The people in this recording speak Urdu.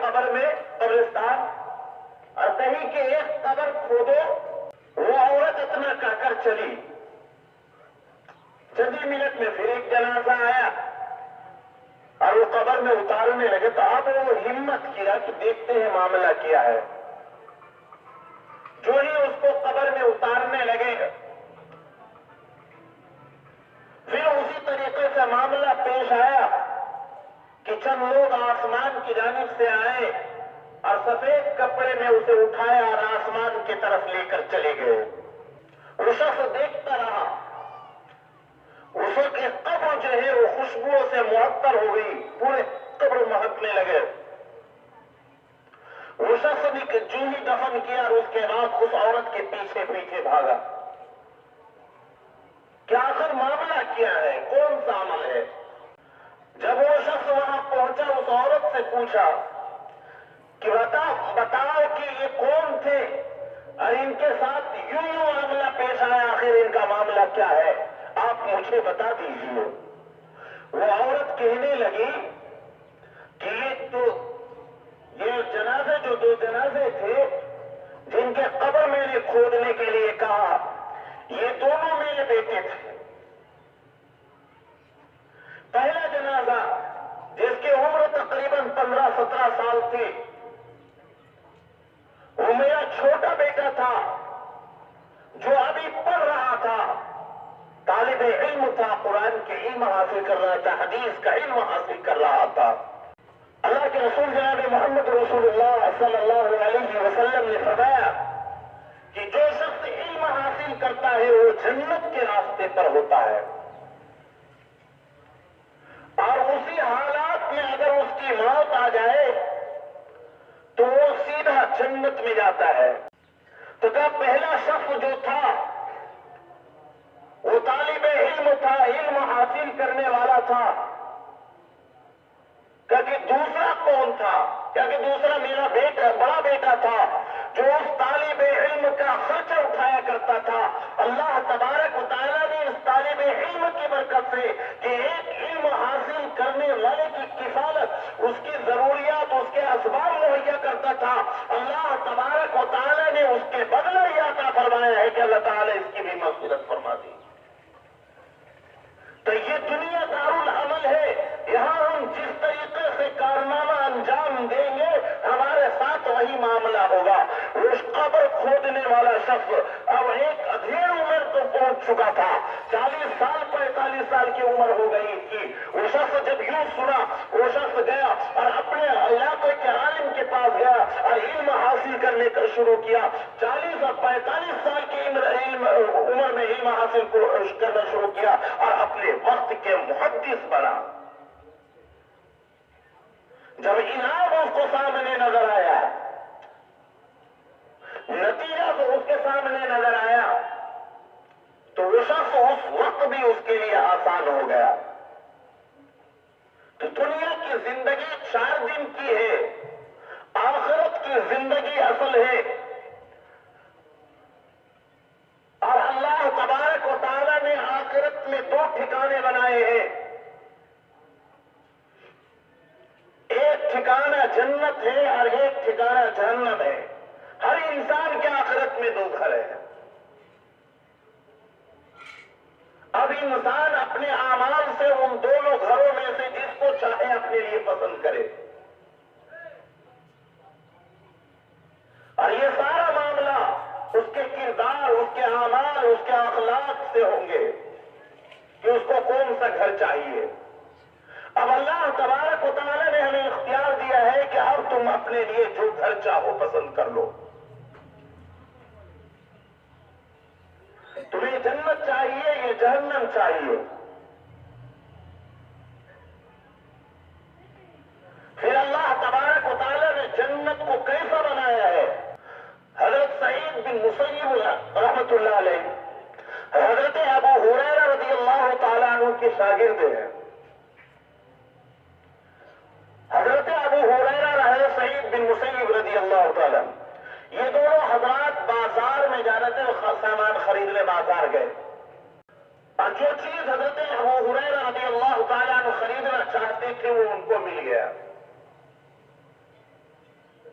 قبر میں قبرستان اور کہیں کہ ایک قبر کھودو. وہ عورت اتنا کہہ کر چلی. چند ہی منٹ میں پھر ایک جنازہ آیا اور وہ قبر میں اتارنے لگے. تو اب وہ ہمت کیا کہ دیکھتے ہیں معاملہ کیا ہے. جو ہی اس کو قبر میں اتارنے لگے پھر اسی طریقے سے معاملہ پیش آیا کہ چند لوگ آسمان کی جانب سے آئے اور سفید کپڑے میں اسے اٹھایا اور آسمان کی طرف لے کر چلے گئے. وہ شخص دیکھتا رہا. اس کی قبر جو ہے وہ خوشبوؤں سے معطر ہو گئی. پورے قبر مہکنے لگے. وہ شخص نے جو ہی دفن کیا اور اس کے بعد اس عورت کے پیچھے پیچھے بھاگا کہ آخر معاملہ کیا ہے, کون سا عمل ہے. جب وہ شخص وہاں پہنچا اس عورت سے پوچھا کہ بتاؤ کہ یہ کون تھے اور ان کے ساتھ یوں معاملہ پیش آیا, آخر ان کا معاملہ کیا ہے, آپ مجھے بتا دیجیے. وہ عورت کہنے لگی کہ یہ جنازے جو 2 جنازے تھے جن کے قبر میں نے کھودنے کے لیے کہا, یہ دونوں میرے بیٹے تھے. پہلا جنازہ جس کی عمر تقریباً 15-17 سال تھی, وہ میرا چھوٹا بیٹا تھا جو ابھی پڑھ رہا تھا, طالب علم تھا, قرآن کے علم حاصل کر رہا تھا, حدیث کا علم حاصل کر رہا تھا. اللہ کے رسول جناب محمد رسول اللہ صلی اللہ علیہ وسلم نے فرمایا کہ جو شخص علم حاصل کرتا ہے وہ جنت کے راستے پر ہوتا ہے, اور اسی حالات میں اگر اس کی موت آ جائے تو وہ سیدھا جنت میں جاتا ہے. تو کیا پہلا شخص جو تھا وہ طالب علم تھا, علم حاصل کرنے والا تھا, کہ دوسرا کون تھا؟ کہ دوسرا میرا بڑا بیٹا تھا جو اس طالب علم کا خرچہ اٹھایا کرتا تھا. اللہ تبارک و تعالیٰ نے اس طالب علم کی برکت سے کہ ایک علم حاصل کرنے والے کی کفالت, اس کی ضروریات, اس کے اسباب مہیا کرتا تھا, اللہ تبارک و تعالیٰ نے اس کے بدلے یہ عطا فرمایا ہے کہ اللہ تعالیٰ اس کی بھی مغفرت فرما دی. تو یہ دنیا دارالعمل ہے. یہاں ہم جس طریقے سے کارنامہ انجام دیں گے ہمارے ساتھ وہی معاملہ ہوگا. اس قبر کھودنے والا شخص اب ایک ادھیڑ عمر تو پہنچ چکا تھا, 40 سال 45 سال کی عمر ہو گئی تھی. وہ شخص جب یوں سنا, وہ شخص گیا اور اپنے علاقے کے عالم کے پاس گیا اور علم حاصل کرنے کا شروع کیا. 40 اور 45 سال کی عمر میں علم حاصل کرنا شروع کیا اور اپنے وقت کے محدث بنا. جب انعام اس کو سامنے نظر آیا, نتیجہ تو اس کے سامنے نظر آیا, تو وہ شخص اس وقت بھی اس کے لیے آسان ہو گیا. تو دنیا کی زندگی 4 دن کی ہے, آخرت کی زندگی اصل ہے. اور اللہ تبارک و تعالیٰ نے آخرت میں 2 ٹھکانے بنائے ہیں. ایک ٹھکانہ جنت ہے اور ایک ٹھکانہ جہنم ہے. ہر انسان کے آخرت میں 2 گھر ہیں. اب انسان اپنے اعمال سے ان دونوں گھروں میں سے جس کو چاہے اپنے لیے پسند کرے, اور یہ سارا معاملہ اس کے کردار, اس کے اعمال, اس کے اخلاق سے ہوں گے کہ اس کو کون سا گھر چاہیے. اب اللہ تبارک و تعالیٰ نے ہمیں اختیار دیا ہے کہ اب تم اپنے لیے جو گھر چاہو پسند کر لو. تمہیں جنت چاہیے یا جہنم چاہیے؟ پھر اللہ تبارک و تعالیٰ نے جنت کو کیسا بنایا ہے؟ حضرت سعید بن مسیب رحمۃ اللہ علیہ حضرت ابو ہریرہ رضی اللہ تعالیٰ عنہ کے شاگرد ہیں. حضرت ابو ہریرہ حضرت سعید بن مسیب رضی اللہ تعالیٰ, یہ دونوں حضرات بازار میں جا رہے تھے, سامان خریدنے بازار گئے, اور جو چیز حضرت ابو ہریرہ رضی اللہ تعالیٰ عنہ خریدنا چاہتے تھے وہ ان کو مل گیا.